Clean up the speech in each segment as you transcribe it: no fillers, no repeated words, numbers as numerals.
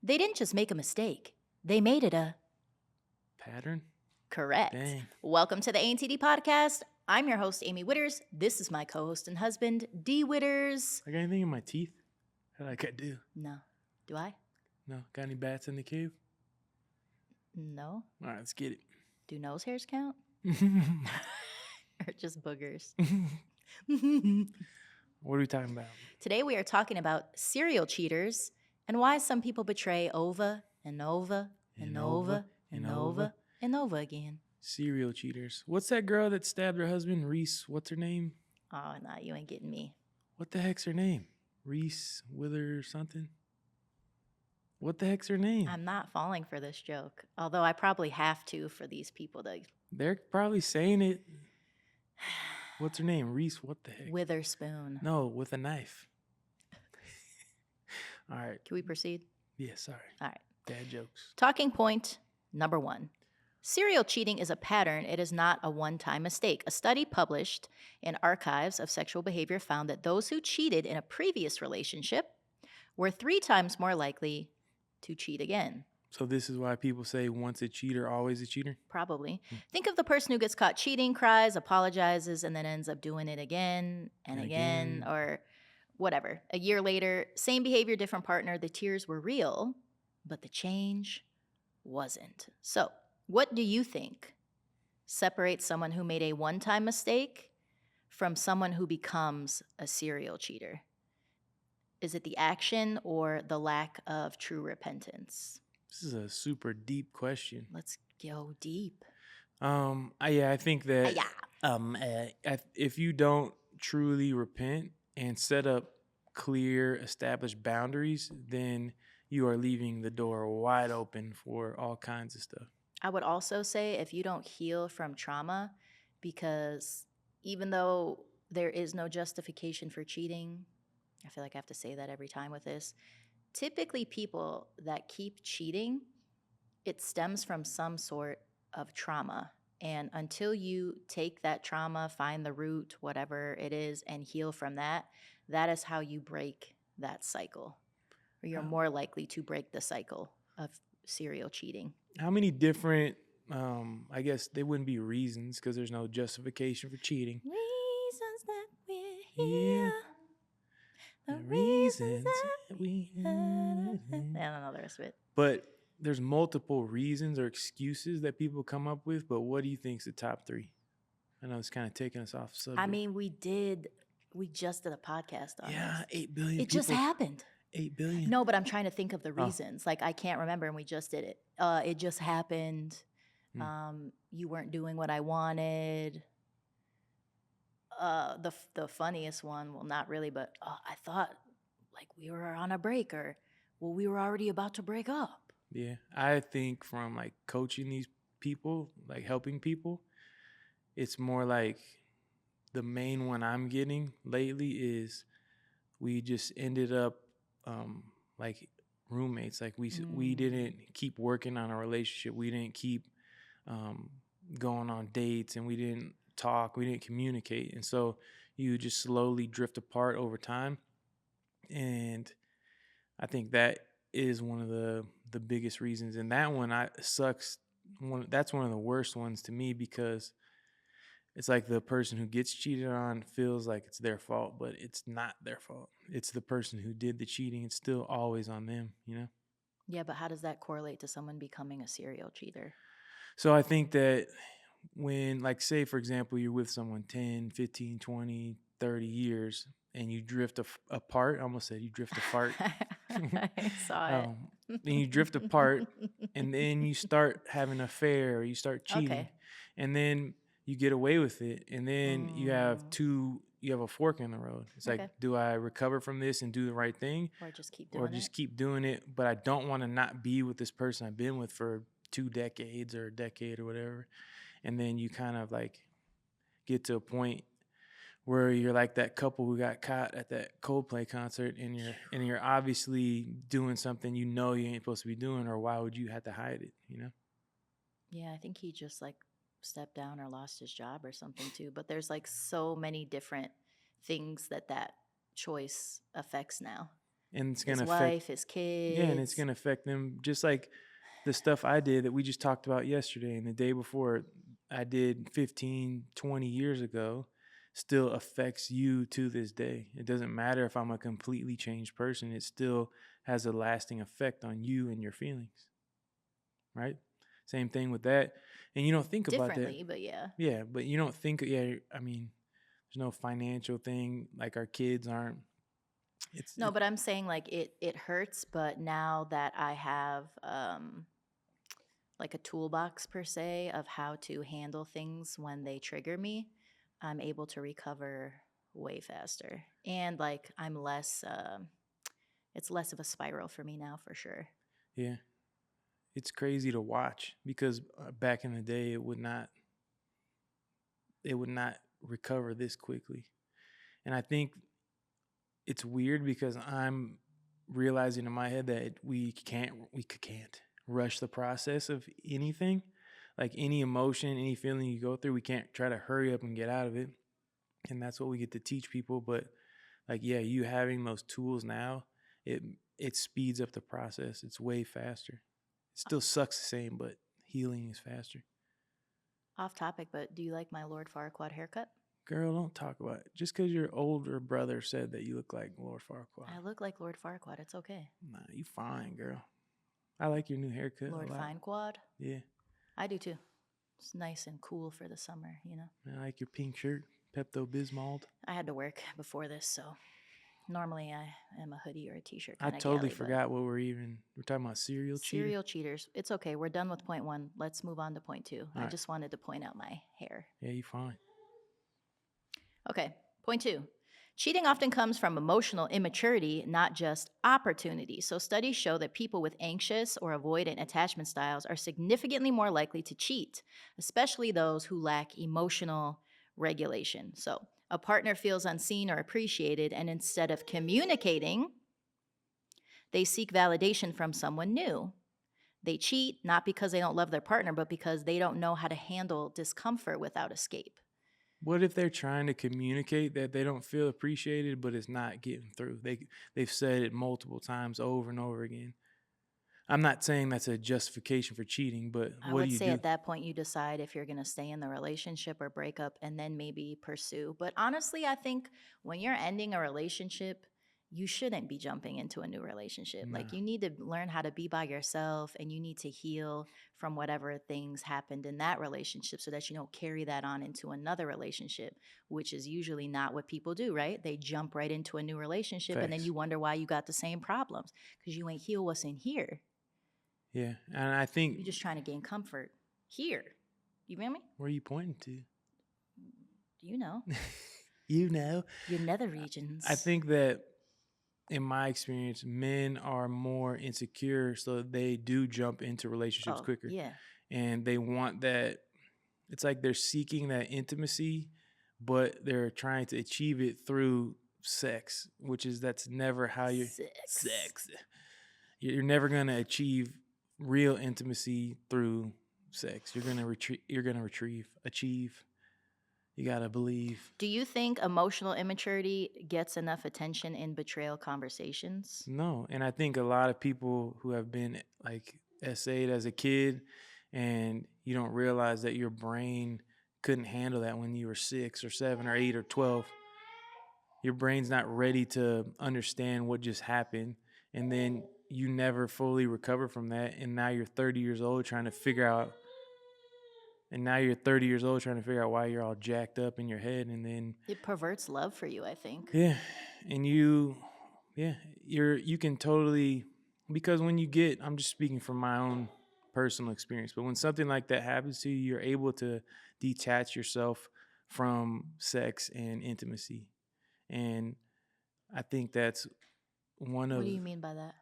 They didn't just make a mistake. They made it a pattern. correct. Dang. Welcome to the A&TD podcast. I'm your host, Amy Witters. This is my co-host and husband, D. Witters. I got anything in my teeth? How like I do? No. Do I? No. Got any bats in the cave? No. All right, let's get it. Do nose hairs count? Or just boogers? What are we talking about? Today we are talking about serial cheaters and why some people betray over and over and over and over and over again. Serial cheaters. What's that girl that stabbed her husband? Reese. What's her name? Oh, no, you ain't getting me. What the heck's her name? Reese Wither or something? What the heck's her name? I'm not falling for this joke, although I probably have to for these people to They're probably saying it. What's her name? Reese, what the heck? Witherspoon. No, with a knife. All right. Can we proceed? Yeah, sorry. All right. Dad jokes. Talking point number 1. Serial cheating is a pattern. It is not a one-time mistake. A study published in Archives of Sexual Behavior found that those who cheated in a previous relationship were 3 times more likely to cheat again. So this is why people say once a cheater, always a cheater? Probably. Think of the person who gets caught cheating, cries, apologizes, and then ends up doing it again and again, or whatever. A year later, same behavior, different partner. The tears were real, but the change wasn't. So, what do you think separates someone who made a one-time mistake from someone who becomes a serial cheater? Is it the action or the lack of true repentance? This is a super deep question. Let's go deep. I think that if you don't truly repent and set up clear, established boundaries, then you are leaving the door wide open for all kinds of stuff. I would also say if you don't heal from trauma, because even though there is no justification for cheating, I feel like I have to say that every time with this. Typically, people that keep cheating, it stems from some sort of trauma. And until you take that trauma, find the root, whatever it is, and heal from that, that is how you break that cycle. Or you're more likely to break the cycle of serial cheating. How many different, I guess they wouldn't be reasons because there's no justification for cheating. Reasons that we're here. The reasons that we I don't know the rest of it. But there's multiple reasons or excuses that people come up with, but what do you think is the top 3? I know it's kind of taking us off subject. I mean, we just did a podcast on this. 8 billion It just happened. 8 billion. No, but I'm trying to think of the reasons. Like, I can't remember, and we just did it. It just happened. You weren't doing what I wanted. The funniest one, well, not really, but I thought like we were on a break, or well, we were already about to break up. Yeah, I think from like coaching these people, like helping people, it's more like the main one I'm getting lately is we just ended up like roommates. Like we didn't keep working on a relationship. We didn't keep going on dates, and we didn't talk. We didn't communicate, and so you just slowly drift apart over time. And I think that is one of the biggest reasons. And that one sucks. That's one of the worst ones to me, because it's like the person who gets cheated on feels like it's their fault, but it's not their fault. It's the person who did the cheating. It's still always on them, you know? Yeah, but how does that correlate to someone becoming a serial cheater? So I think that when, like, say, for example, you're with someone 10, 15, 20, 30 years, and you drift apart. I almost said you drift apart. I saw it. Then you drift apart, and then you start having an affair, or you start cheating, and then you get away with it, and then you have a fork in the road. It's like, do I recover from this and do the right thing, or just keep doing it? But I don't want to not be with this person I've been with for 2 decades or a decade or whatever. And then you kind of like get to a point where you're like that couple who got caught at that Coldplay concert, and you're obviously doing something you know you ain't supposed to be doing, or why would you have to hide it, you know? Yeah, I think he just like stepped down or lost his job or something too. But there's like so many different things that choice affects now. and it's His gonna affect, wife, his yeah, and it's kids. gonna affect them just like the stuff I did that we just talked about yesterday and the day before I did 15, 20 years ago still affects you to this day. It doesn't matter if I'm a completely changed person, it still has a lasting effect on you and your feelings, right? Same thing with that. And you don't think about that. Differently, but yeah. Yeah, but you don't think, yeah, I mean, there's no financial thing, like our kids aren't. No, but I'm saying like it hurts, but now that I have like a toolbox per se of how to handle things when they trigger me, I'm able to recover way faster. And like I'm less it's less of a spiral for me now for sure. Yeah, it's crazy to watch because back in the day it would not recover this quickly. And I think it's weird because I'm realizing in my head that we can't rush the process of anything. Like any emotion, any feeling you go through, we can't try to hurry up and get out of it. And that's what we get to teach people. But like, yeah, you having those tools now, it speeds up the process. It's way faster. It still sucks the same, but healing is faster. Off topic, but do you like my Lord Farquaad haircut? Girl, don't talk about it. Just because your older brother said that you look like Lord Farquaad. I look like Lord Farquaad. It's okay. Nah, you fine, girl. I like your new haircut Lord a lot. Finequad? Yeah. I do too. It's nice and cool for the summer, you know? I like your pink shirt, Pepto Bismol. I had to work before this, so normally I am a hoodie or a t-shirt I kind of totally galley, forgot what we're talking about. Cereal cheater. Serial cheaters. It's okay. We're done with point one. Let's move on to point two. All I right. just wanted to point out my hair. Yeah, you fine. Okay, point two. Cheating often comes from emotional immaturity, not just opportunity. So, studies show that people with anxious or avoidant attachment styles are significantly more likely to cheat, especially those who lack emotional regulation. So, a partner feels unseen or appreciated, and instead of communicating, they seek validation from someone new. They cheat not because they don't love their partner, but because they don't know how to handle discomfort without escape. What if they're trying to communicate that they don't feel appreciated, but it's not getting through? They've said it multiple times over and over again. I'm not saying that's a justification for cheating, but I what would do you say do? at that point, you decide if you're going to stay in the relationship or break up and then maybe pursue. But honestly, I think when you're ending a relationship, you shouldn't be jumping into a new relationship. Nah. Like, you need to learn how to be by yourself and you need to heal from whatever things happened in that relationship so that you don't carry that on into another relationship, which is usually not what people do, right? They jump right into a new relationship and then Facts. you wonder why you got the same problems because you ain't heal what's in here. Yeah, and I think You're just trying to gain comfort here. You feel me? where are you pointing to? You know, You know. your nether regions. I think that in my experience, men are more insecure, so they do jump into relationships quicker. Yeah. And they want that. It's like they're seeking that intimacy, but they're trying to achieve it through sex, that's never how you're. Sex. You're never going to achieve real intimacy through sex. You're going to achieve. You got to believe. Do you think emotional immaturity gets enough attention in betrayal conversations? No. And I think a lot of people who have been like SA'd as a kid and you don't realize that your brain couldn't handle that when you were 6 or 7 or 8 or 12. Your brain's not ready to understand what just happened. And then you never fully recover from that. And now you're 30 years old trying to figure out why you're all jacked up in your head. And then It perverts love for you, I think. yeah. And you can totally, because when you get, I'm just speaking from my own personal experience, but when something like that happens to you, you're able to detach yourself from sex and intimacy. And I think that's one of. What do you mean by that?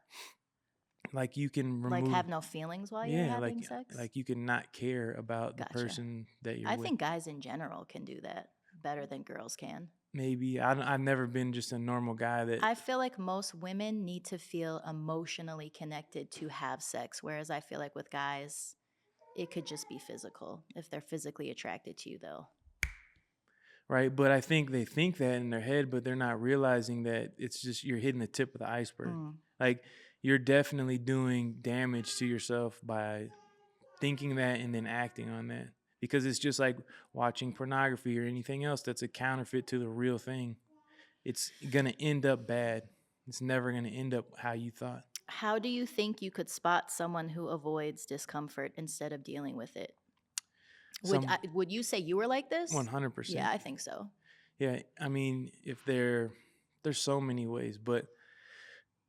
Like you can remove. Like have no feelings while you're having sex? Like you can not care about the person that you're with. I think guys in general can do that better than girls can. Maybe. I've never been just a normal guy that. I feel like most women need to feel emotionally connected to have sex, whereas I feel like with guys, it could just be physical. If they're physically attracted to you, though. right? But I think they think that in their head, but they're not realizing that it's just you're hitting the tip of the iceberg. Like you're definitely doing damage to yourself by thinking that and then acting on that, because it's just like watching pornography or anything else that's a counterfeit to the real thing. It's going to end up bad. It's never going to end up how you thought. How do you think you could spot someone who avoids discomfort instead of dealing with it? Would you say you were like this? 100%. Yeah, I think so. Yeah, I mean, if there's so many ways, but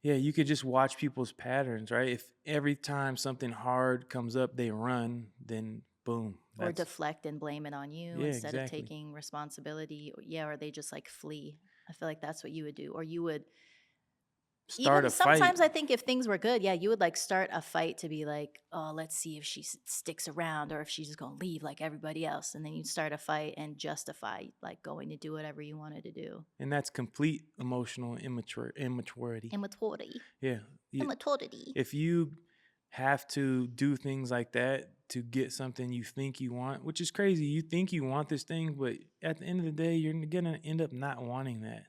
yeah, you could just watch people's patterns, right? If every time something hard comes up, they run, then boom. Or deflect and blame it on you instead of exactly. taking responsibility. Yeah, or they just like flee. I feel like that's what you would do. Or you would Start even a fight. sometimes I think if things were good, yeah, you would like start a fight to be like, oh, let's see if she sticks around or if she's just gonna leave like everybody else, and then you'd start a fight and justify like going to do whatever you wanted to do. And that's complete emotional immaturity. Yeah. Immaturity. If you have to do things like that to get something you think you want, which is crazy. You think you want this thing, but at the end of the day, you're gonna end up not wanting that.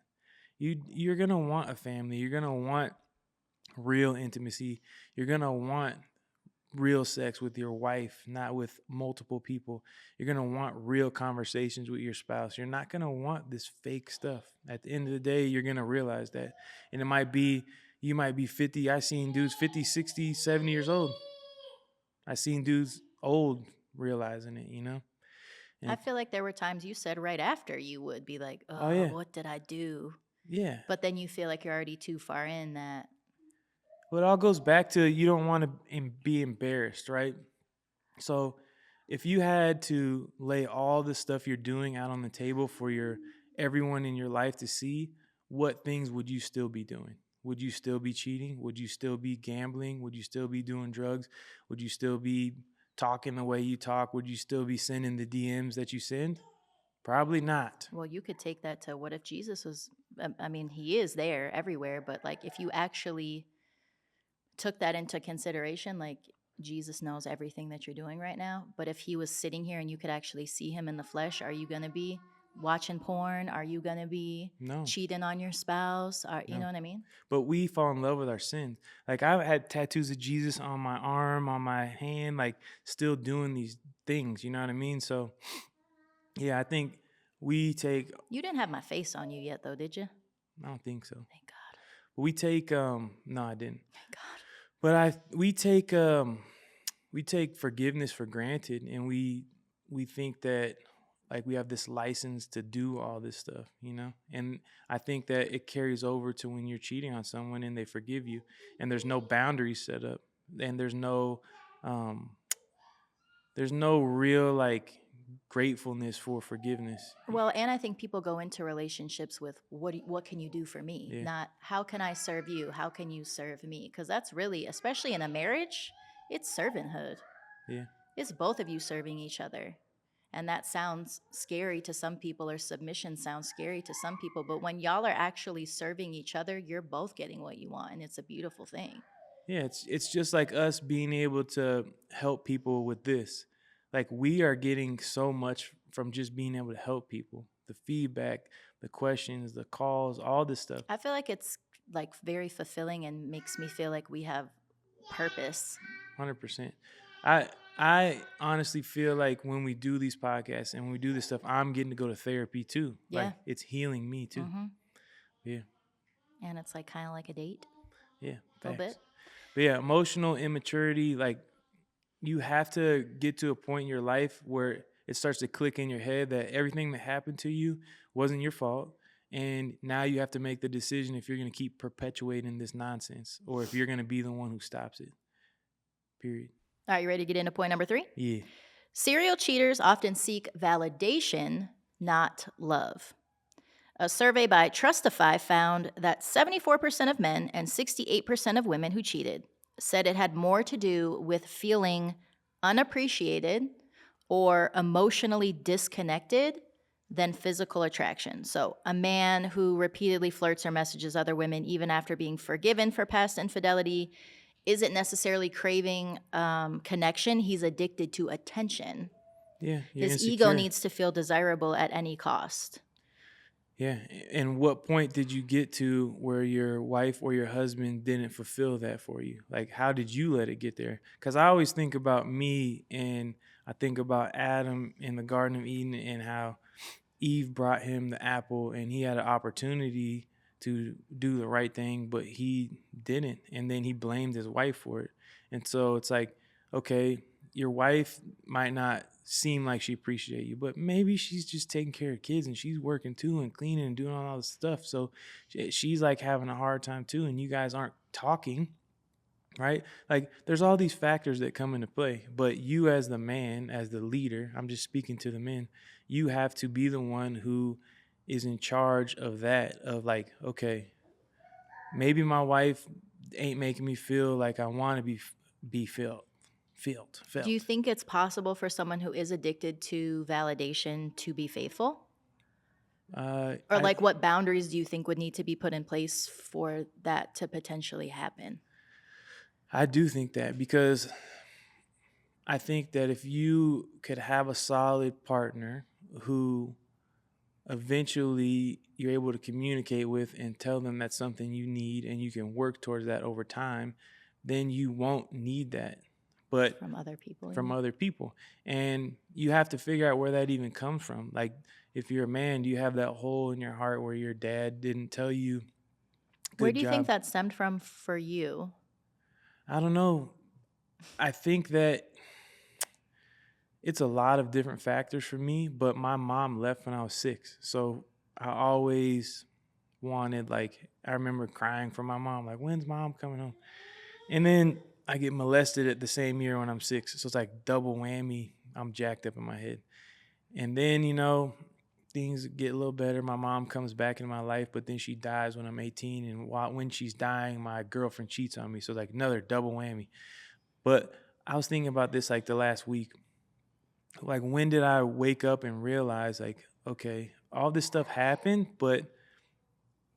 You're gonna want a family. You're gonna want real intimacy. You're gonna want real sex with your wife, not with multiple people. You're gonna want real conversations with your spouse. You're not gonna want this fake stuff. At the end of the day, you're gonna realize that. And it might be, you might be 50. I seen dudes 50, 60, 70 years old. I seen dudes old realizing it, you know? And I feel like there were times you said right after you would be like, oh, yeah. what did I do? Yeah. But then you feel like you're already too far in that. Well, it all goes back to you don't want to be embarrassed, right? So if you had to lay all the stuff you're doing out on the table for everyone in your life to see, what things would you still be doing? Would you still be cheating? Would you still be gambling? Would you still be doing drugs? Would you still be talking the way you talk? Would you still be sending the DMs that you send? Probably not. Well, you could take that to what if Jesus was, I mean, he is there everywhere, but like if you actually took that into consideration, like Jesus knows everything that you're doing right now, but if he was sitting here and you could actually see him in the flesh, are you going to be watching porn? Are you going to be cheating on your spouse? You know what I mean? But we fall in love with our sins. Like I've had tattoos of Jesus on my arm, on my hand, like still doing these things, you know what I mean? So yeah, I think we take. You didn't have my face on you yet though, did you? I don't think so. Thank God. But we take no, I didn't. Thank God. But we take forgiveness for granted, and we think that like we have this license to do all this stuff, you know? And I think that it carries over to when you're cheating on someone and they forgive you and there's no boundaries set up and there's no real like gratefulness for forgiveness. Well, and I think people go into relationships with what can you do for me? Not how can I serve you? How can you serve me? Because that's really, especially in a marriage, it's servanthood. Yeah. It's both of you serving each other. And that sounds scary to some people, or submission sounds scary to some people. But when y'all are actually serving each other, you're both getting what you want. And it's a beautiful thing. Yeah, it's just like us being able to help people with this. Like we are getting so much from just being able to help people. The feedback, the questions, the calls, all this stuff. I feel like it's like very fulfilling and makes me feel like we have purpose. 100%. I honestly feel like when we do these podcasts and when we do this stuff, I'm getting to go to therapy too. Yeah. Like it's healing me too. Mm-hmm. Yeah. And it's like kind of like a date. Yeah. A little bit. But yeah, emotional immaturity, like you have to get to a point in your life where it starts to click in your head that everything that happened to you wasn't your fault. And now you have to make the decision if you're going to keep perpetuating this nonsense or if you're going to be the one who stops it. Period. All right, you ready to get into point number 3? Yeah. Serial cheaters often seek validation, not love. A survey by Trustify found that 74% of men and 68% of women who cheated said it had more to do with feeling unappreciated or emotionally disconnected than physical attraction. So a man who repeatedly flirts or messages other women even after being forgiven for past infidelity isn't necessarily craving connection. He's addicted to attention. Yeah, you're His ego insecure. needs to feel desirable at any cost. Yeah. And what point did you get to where your wife or your husband didn't fulfill that for you? Like, how did you let it get there? Because I always think about me, and I think about Adam in the Garden of Eden and how Eve brought him the apple and he had an opportunity to do the right thing, but he didn't. And then he blamed his wife for it. And so it's like, okay, your wife might not seem like she appreciates you, but maybe she's just taking care of kids and she's working too and cleaning and doing all this stuff. So she's like having a hard time too. And you guys aren't talking, right? Like there's all these factors that come into play, but you as the man, as the leader, I'm just speaking to the men, you have to be the one who is in charge of that, of like, okay, maybe my wife ain't making me feel like I want to be felt. Do you think it's possible for someone who is addicted to validation to be faithful? Or like what boundaries do you think would need to be put in place for that to potentially happen? I do think that, because I think that if you could have a solid partner who eventually you're able to communicate with and tell them that's something you need and you can work towards that over time, then you won't need that. But From other people. from yeah. other people. And you have to figure out where that even comes from. Like if you're a man, do you have that hole in your heart where your dad didn't tell you Where good do you job? think that stemmed from for you? I don't know. I think that it's a lot of different factors for me, but my mom left when I was 6. So I always wanted, like, I remember crying for my mom, like, when's mom coming home? And then I get molested at the same year when I'm 6. So it's like double whammy. I'm jacked up in my head. And then, things get a little better. My mom comes back into my life, but then she dies when I'm 18. And when she's dying, my girlfriend cheats on me. So it's like another double whammy. But I was thinking about this like the last week. Like, when did I wake up and realize, like, okay, all this stuff happened, but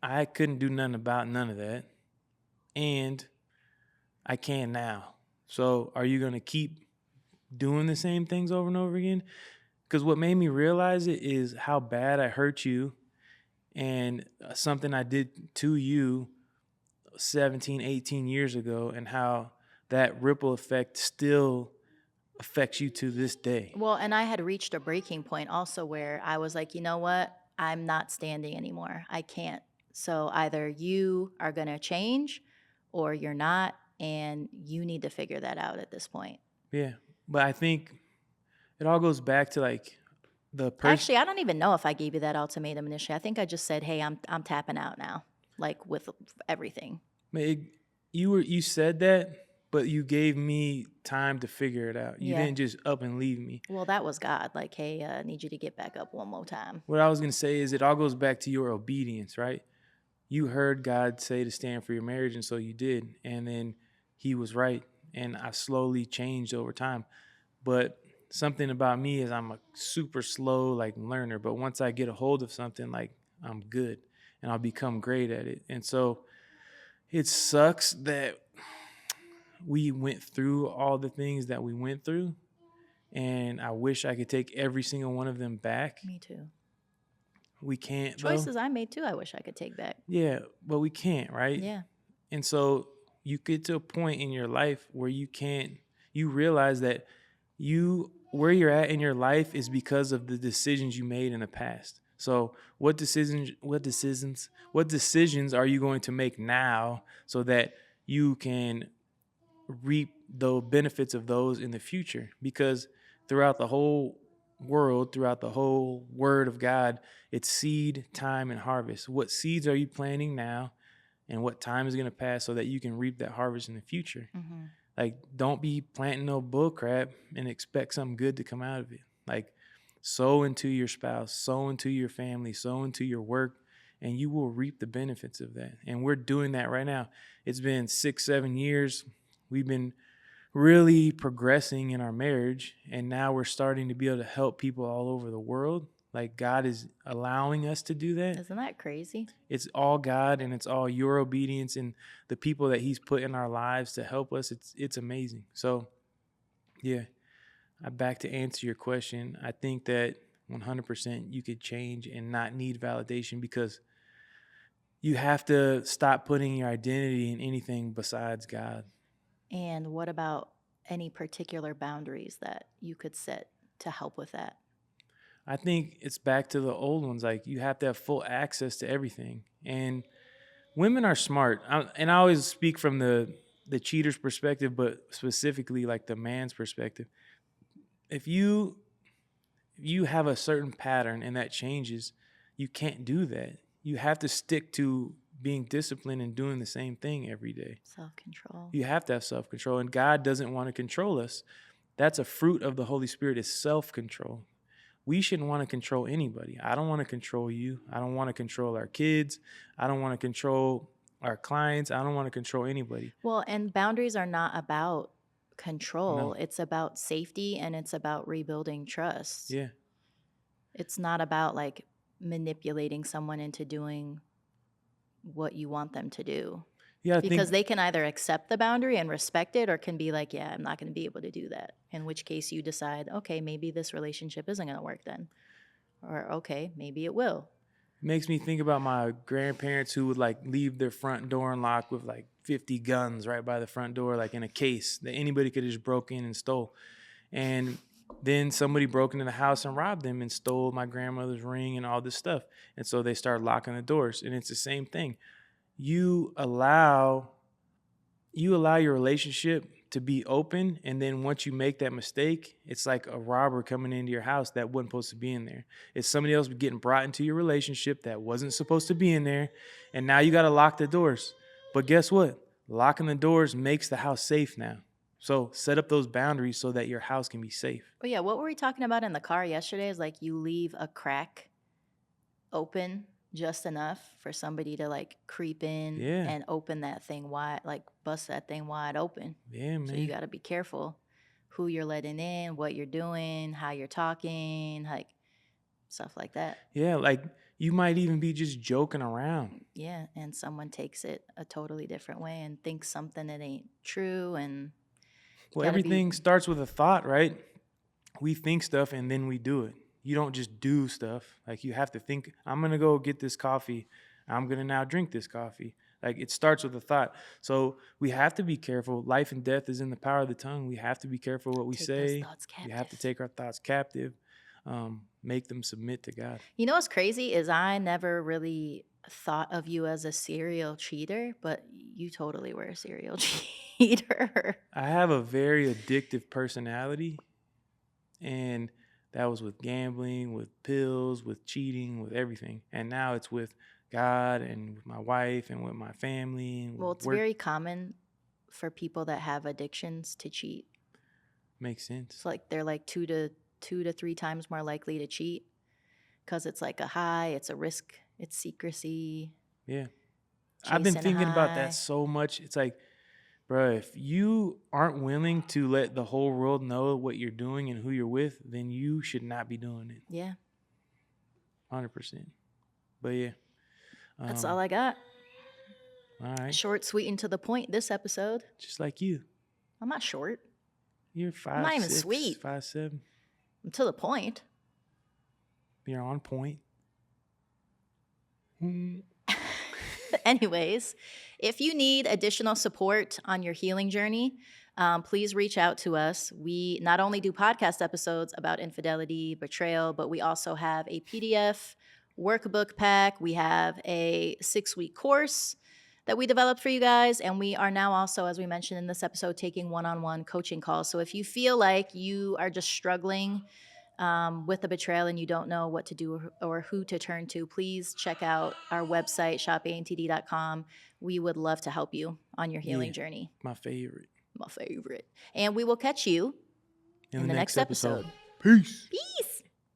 I couldn't do nothing about none of that. And I can now. So are you going to keep doing the same things over and over again? Because what made me realize it is how bad I hurt you, and something I did to you 17, 18 years ago, and how that ripple effect still affects you to this day. Well, and I had reached a breaking point also where I was like, you know what? I'm not standing anymore. I can't. So either you are going to change or you're not. And you need to figure that out at this point. Yeah. But I think it all goes back to like the person. Actually, I don't even know if I gave you that ultimatum initially. I think I just said, hey, I'm tapping out now, like with everything. You said that, but you gave me time to figure it out. You Yeah. didn't just up and leave me. Well, that was God. Like, hey, I need you to get back up one more time. What I was going to say is it all goes back to your obedience, right? You heard God say to stand for your marriage, and so you did. And then he was right. And I slowly changed over time. But something about me is I'm a super slow like learner. But once I get a hold of something, like, I'm good and I'll become great at it. And so it sucks that we went through all the things that we went through. And I wish I could take every single one of them back. Me too. We can't, Choices though. I made too, I wish I could take back. Yeah, but we can't, right? Yeah. And so you get to a point in your life where you realize that where you're at in your life is because of the decisions you made in the past. So what decisions are you going to make now so that you can reap the benefits of those in the future? Because throughout the whole world, throughout the whole word of God, it's seed, time, and harvest. What seeds are you planting now, and what time is going to pass so that you can reap that harvest in the future? Mm-hmm. Like, don't be planting no bull crap and expect something good to come out of it. Like, sow into your spouse, sow into your family, sow into your work, and you will reap the benefits of that. And we're doing that right now. It's been 6-7 years. We've been really progressing in our marriage, and now we're starting to be able to help people all over the world. Like, God is allowing us to do that. Isn't that crazy? It's all God, and it's all your obedience and the people that he's put in our lives to help us. It's amazing. So, yeah, back to answer your question, I think that 100% you could change and not need validation, because you have to stop putting your identity in anything besides God. And what about any particular boundaries that you could set to help with that? I think it's back to the old ones. Like, you have to have full access to everything. And women are smart. And I always speak from the cheater's perspective, but specifically like the man's perspective. If you have a certain pattern and that changes, you can't do that. You have to stick to being disciplined and doing the same thing every day. Self-control. You have to have self-control, and God doesn't want to control us. That's a fruit of the Holy Spirit, is self-control. We shouldn't want to control anybody. I don't want to control you. I don't want to control our kids. I don't want to control our clients. I don't want to control anybody. Well, and boundaries are not about control. No. It's about safety, and it's about rebuilding trust. Yeah. It's not about like manipulating someone into doing what you want them to do. Yeah, because they can either accept the boundary and respect it, or can be like, yeah, I'm not going to be able to do that. In which case you decide, okay, maybe this relationship isn't going to work then. Or, okay, maybe it will. It makes me think about my grandparents who would like leave their front door unlocked with like 50 guns right by the front door, like in a case that anybody could have just broke in and stole. And then somebody broke into the house and robbed them and stole my grandmother's ring and all this stuff. And so they started locking the doors. And it's the same thing. You allow your relationship to be open, and then once you make that mistake, it's like a robber coming into your house that wasn't supposed to be in there. It's somebody else getting brought into your relationship that wasn't supposed to be in there, and now you got to lock the doors. But guess what? Locking the doors makes the house safe now. So set up those boundaries so that your house can be safe. Oh yeah, what were we talking about in the car yesterday is like you leave a crack open just enough for somebody to like creep in and open that thing wide, like bust that thing wide open. Yeah, man. So you got to be careful who you're letting in, what you're doing, how you're talking, like stuff like that. Yeah, like you might even be just joking around. Yeah, and someone takes it a totally different way and thinks something that ain't true. And well, everything starts with a thought, right? We think stuff and then we do it. You don't just do stuff. Like, you have to think, I'm going to go get this coffee. I'm going to now drink this coffee. Like, it starts with a thought. So we have to be careful. Life and death is in the power of the tongue. We have to be careful what we say. We have to take our thoughts captive, make them submit to God. You know what's crazy is I never really thought of you as a serial cheater, but you totally were a serial cheater. I have a very addictive personality, and that was with gambling, with pills, with cheating, with everything. And now it's with God and with my wife and with my family. And well, it's very common for people that have addictions to cheat. Makes sense. It's like they're like two to three times more likely to cheat because it's like a high, it's a risk, it's secrecy. Yeah. I've been thinking about that so much. It's like, bro, if you aren't willing to let the whole world know what you're doing and who you're with, then you should not be doing it. Yeah. 100%. But yeah. That's all I got. All right. Short, sweet, and to the point this episode. Just like you. I'm not short. You're 5'6". I'm not even sweet. 5'7". I'm to the point. You're on point. Anyways, if you need additional support on your healing journey, please reach out to us. We not only do podcast episodes about infidelity, betrayal, but we also have a PDF workbook pack. We have a 6-week course that we developed for you guys. And we are now also, as we mentioned in this episode, taking one-on-one coaching calls. So if you feel like you are just struggling with the betrayal and you don't know what to do or who to turn to, please check out our website, shopamd.com. We would love to help you on your healing journey. My favorite. And we will catch you in the next episode. Peace. Peace.